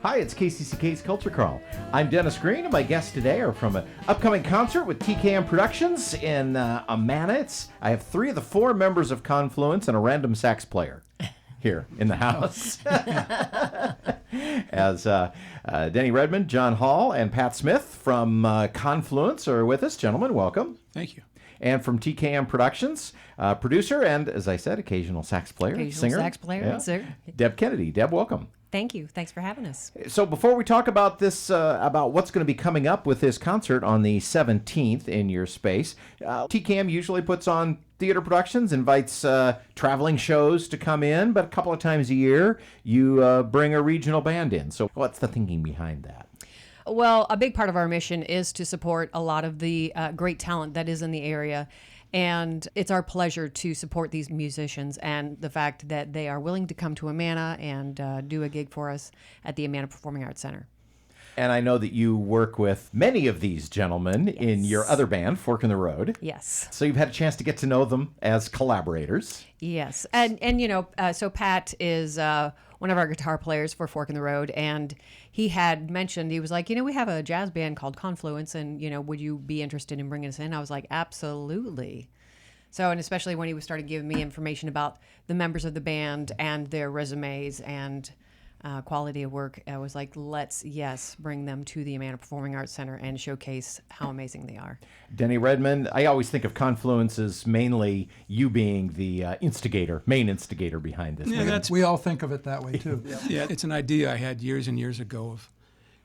Hi, it's KCCK's Culture Crawl. I'm Dennis Green, and my guests today are from an upcoming concert with TKM Productions in Amana. I have 3 of the 4 members of Confluence and a random sax player here in the house. As Denny Redmond, John Hall, and Pat Smith from Confluence are with us. Gentlemen, welcome. Thank you. And from TKM Productions, producer and, as I said, occasional sax player, singer. Sax player, sir. Deb Kennedy. Deb, welcome. Thank you. Thanks for having us. So before we talk about this, about what's going to be coming up with this concert on the 17th in your space, TKM usually puts on theater productions, invites traveling shows to come in, but a couple of times a year you bring a regional band in. So what's the thinking behind that? Well, a big part of our mission is to support a lot of the great talent that is in the area. And it's our pleasure to support these musicians and the fact that they are willing to come to Amana and do a gig for us at the Amana Performing Arts Center. And I know that you work with many of these gentlemen in your other band, Fork in the Road. Yes. So you've had a chance to get to know them as collaborators. Yes. And you know, so Pat is one of our guitar players for Fork in the Road, and he had mentioned, he was like, you know, we have a jazz band called Confluence, and, you know, would you be interested in bringing us in? I was like, absolutely. So, and especially when he started giving me information about the members of the band and their resumes and quality of work, I was like, let's, bring them to the Amana Performing Arts Center and showcase how amazing they are. Denny Redmond, I always think of Confluence as mainly you being the main instigator behind this. Yeah, We all think of it that way, too. Yeah, it's an idea I had years and years ago of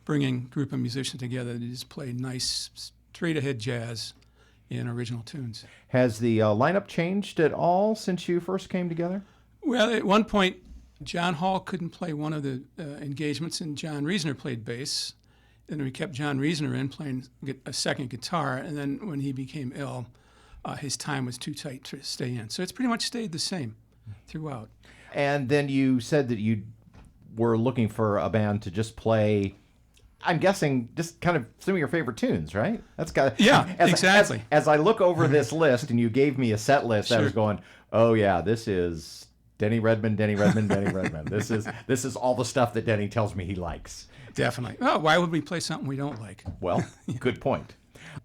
bringing a group of musicians together to just play nice, straight-ahead jazz in original tunes. Has the lineup changed at all since you first came together? Well, at one point, John Hall couldn't play one of the engagements, and John Reasoner played bass. And we kept John Reasoner in playing a second guitar, and then when he became ill, his time was too tight to stay in. So it's pretty much stayed the same throughout. And then you said that you were looking for a band to just play, I'm guessing, just kind of some of your favorite tunes, right? That's got exactly. As I look over this list, and you gave me a set list, I was going, oh yeah, this is Denny Redmond, Denny Redmond, Denny Redmond. This is all the stuff that Denny tells me he likes. Definitely. Oh, why would we play something we don't like? Well, good point.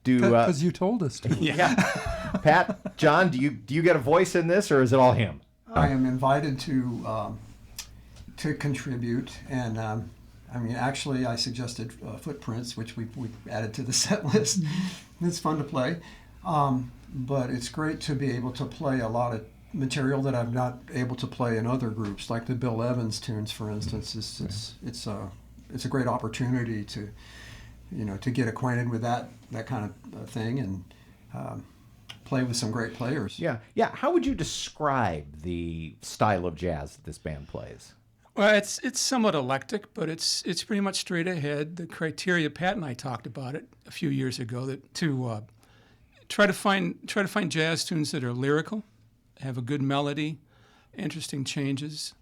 Because you told us to. Yeah. Pat, John, do you get a voice in this, or is it all him? I am invited to contribute, and I mean, actually, I suggested Footprints, which we added to the set list. It's fun to play, but it's great to be able to play a lot of material that I'm not able to play in other groups, like the Bill Evans tunes, for instance. It's a great opportunity to, you know, to get acquainted with that kind of thing and play with some great players. Yeah. How would you describe the style of jazz that this band plays? Well, it's somewhat eclectic, but it's pretty much straight ahead. The criteria, Pat and I talked about it a few years ago, that to try to find jazz tunes that are lyrical, have a good melody, interesting changes,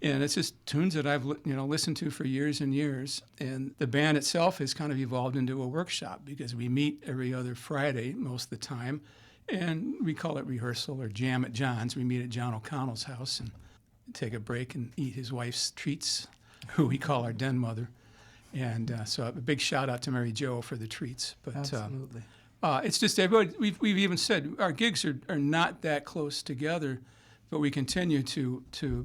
and it's just tunes that I've listened to for years and years. And the band itself has kind of evolved into a workshop because we meet every other Friday most of the time, and we call it rehearsal or jam at John's. We meet at John O'Connell's house and take a break and eat his wife's treats, who we call our den mother. And so a big shout out to Mary Jo for the treats. But Absolutely. it's just everybody. We've even said our gigs are not that close together, but we continue to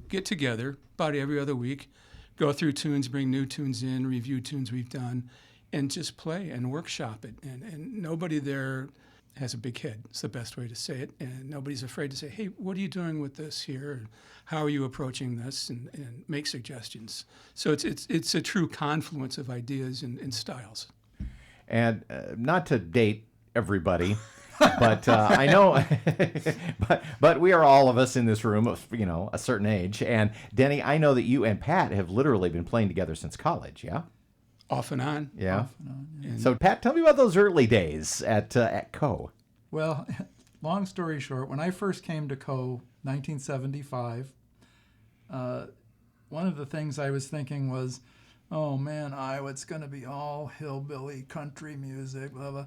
get together about every other week, go through tunes, bring new tunes in, review tunes we've done, and just play and workshop it. And nobody there has a big head. It's the best way to say it. And nobody's afraid to say, hey, what are you doing with this here? How are you approaching this? And make suggestions. So it's a true confluence of ideas and styles. And not to date everybody, but I know, but we are all of us in this room of, you know, a certain age. And Denny, I know that you and Pat have literally been playing together since college, yeah? Off and on. Yeah. Off and on, yeah. So Pat, tell me about those early days at Co. Well, long story short, when I first came to Co. 1975, one of the things I was thinking was, oh man, it's going to be all hillbilly country music, blah, blah.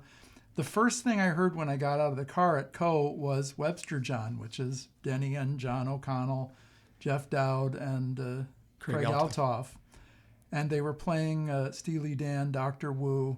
The first thing I heard when I got out of the car at Co. was Webster John, which is Denny and John O'Connell, Jeff Dowd, and Craig Altoff. and they were playing Steely Dan, Dr. Wu,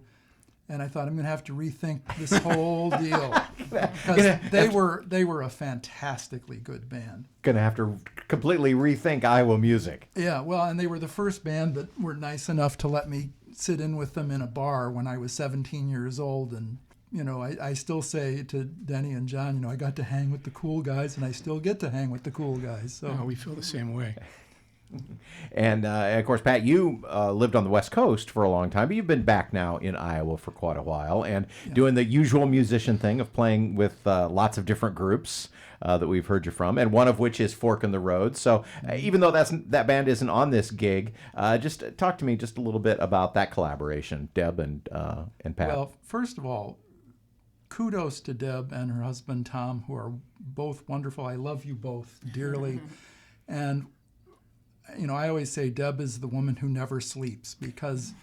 and I thought I'm going to have to rethink this whole deal because they were a fantastically good band. Gonna have to completely rethink Iowa music. Yeah, well, and they were the first band that were nice enough to let me sit in with them in a bar when I was 17 years old. And, you know, I still say to Denny and John, you know, I got to hang with the cool guys, and I still get to hang with the cool guys. So Oh, we feel the same way. And of course, Pat, you lived on the West Coast for a long time, but you've been back now in Iowa for quite a while and doing the usual musician thing of playing with lots of different groups that we've heard you from, and one of which is Fork in the Road. So even though that band isn't on this gig, just talk to me just a little bit about that collaboration, Deb and Pat. Well, first of all, kudos to Deb and her husband Tom, who are both wonderful. I love you both dearly. And, you know, I always say Deb is the woman who never sleeps because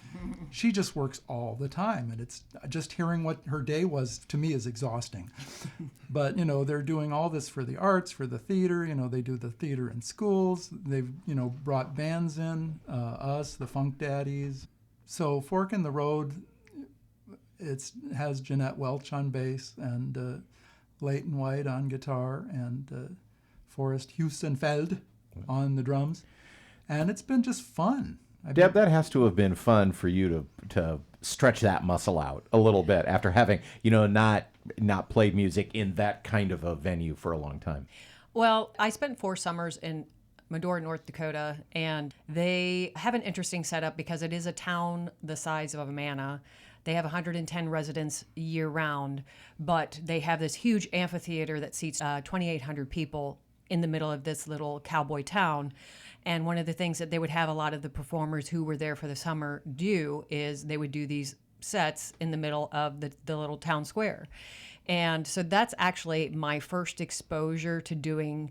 she just works all the time. And it's just hearing what her day was, to me, is exhausting. But, you know, they're doing all this for the arts, for the theater. You know, they do the theater in schools. They've, you know, brought bands in, us, the Funk Daddies. So Fork in the Road, it has Jeanette Welch on bass and Leighton White on guitar and Forrest Hussenfeld on the drums. And it's been just fun. Deb, that has to have been fun for you to stretch that muscle out a little bit after having, you know, not played music in that kind of a venue for a long time. Well, I spent 4 summers in Medora, North Dakota, and they have an interesting setup because it is a town the size of Amana. They have 110 residents year-round, but they have this huge amphitheater that seats 2,800 people in the middle of this little cowboy town. And one of the things that they would have a lot of the performers who were there for the summer do is they would do these sets in the middle of the little town square. And so that's actually my first exposure to doing,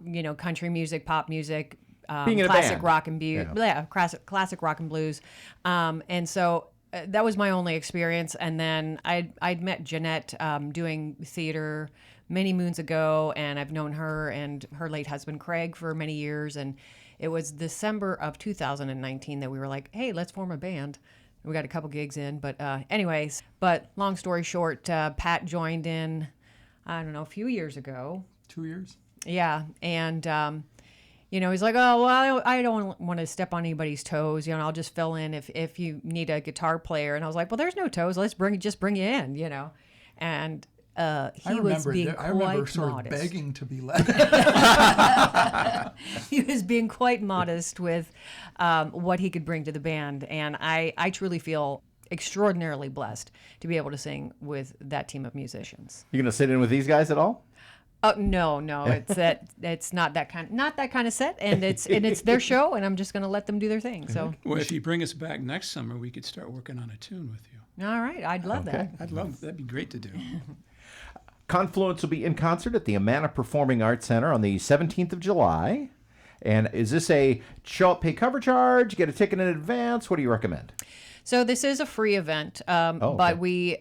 you know, country music, pop music, Being in a classic band. rock and classic rock and blues. And so that was my only experience. And then I'd met Jeanette doing theater many moons ago, and I've known her and her late husband Craig for many years. And it was December of 2019 that we were like, hey, let's form a band. We got a couple gigs in, but anyways, but long story short, Pat joined in, I don't know, a few years ago. 2 years. Yeah, and you know, he's like, oh, well, I don't want to step on anybody's toes. You know, I'll just fill in if you need a guitar player. And I was like, well, there's no toes. Let's just bring you in. You know, and he was being I remember quite sort modest. of begging to be let. He was being quite modest with what he could bring to the band, and I truly feel extraordinarily blessed to be able to sing with that team of musicians. You gonna sit in with these guys at all? Oh no, it's not that kind of set, and it's their show, and I'm just going to let them do their thing. So, Well, if you bring us back next summer, we could start working on a tune with you. all right, I'd love that. That'd be great to do. Confluence will be in concert at the Amana Performing Arts Center on the 17th of July. And is this a show up, pay cover charge, get a ticket in advance? What do you recommend? So this is a free event, okay. but we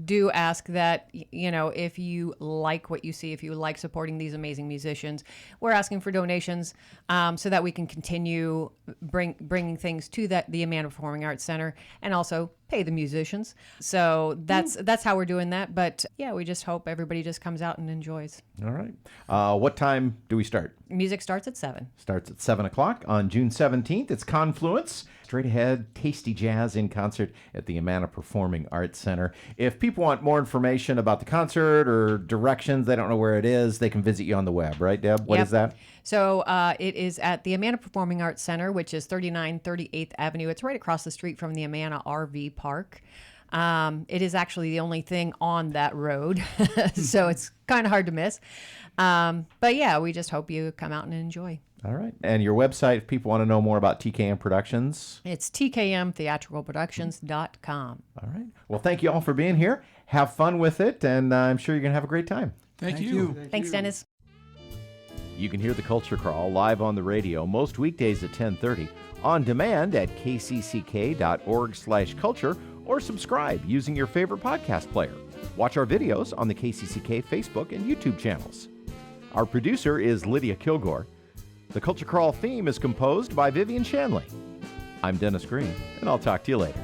do ask that, you know, if you like what you see, if you like supporting these amazing musicians, we're asking for donations so that we can continue bringing things to the Amana Performing Arts Center and also pay the musicians. So that's how we're doing that. But yeah, we just hope everybody just comes out and enjoys. All right. What time do we start? Music starts at 7. Starts at 7 o'clock on June 17th. It's Confluence. Straight ahead, tasty jazz in concert at the Amana Performing Arts Center. If people want more information about the concert or directions, they don't know where it is, they can visit you on the web, right, Deb? What is that? So it is at the Amana Performing Arts Center, which is 3938th Avenue. It's right across the street from the Amana RV Park. It is actually the only thing on that road, so it's kind of hard to miss. But yeah, we just hope you come out and enjoy. All right. And your website, if people want to know more about TKM Productions? It's tkmtheatricalproductions.com. All right. Well, thank you all for being here. Have fun with it, and I'm sure you're going to have a great time. Thank Thank you. you. Thanks, Dennis. You can hear the Culture Crawl live on the radio most weekdays at 10:30, on demand at kcck.org/culture, or subscribe using your favorite podcast player. Watch our videos on the KCCK Facebook and YouTube channels. Our producer is Lydia Kilgore. The Culture Crawl theme is composed by Vivian Shanley. I'm Dennis Green, and I'll talk to you later.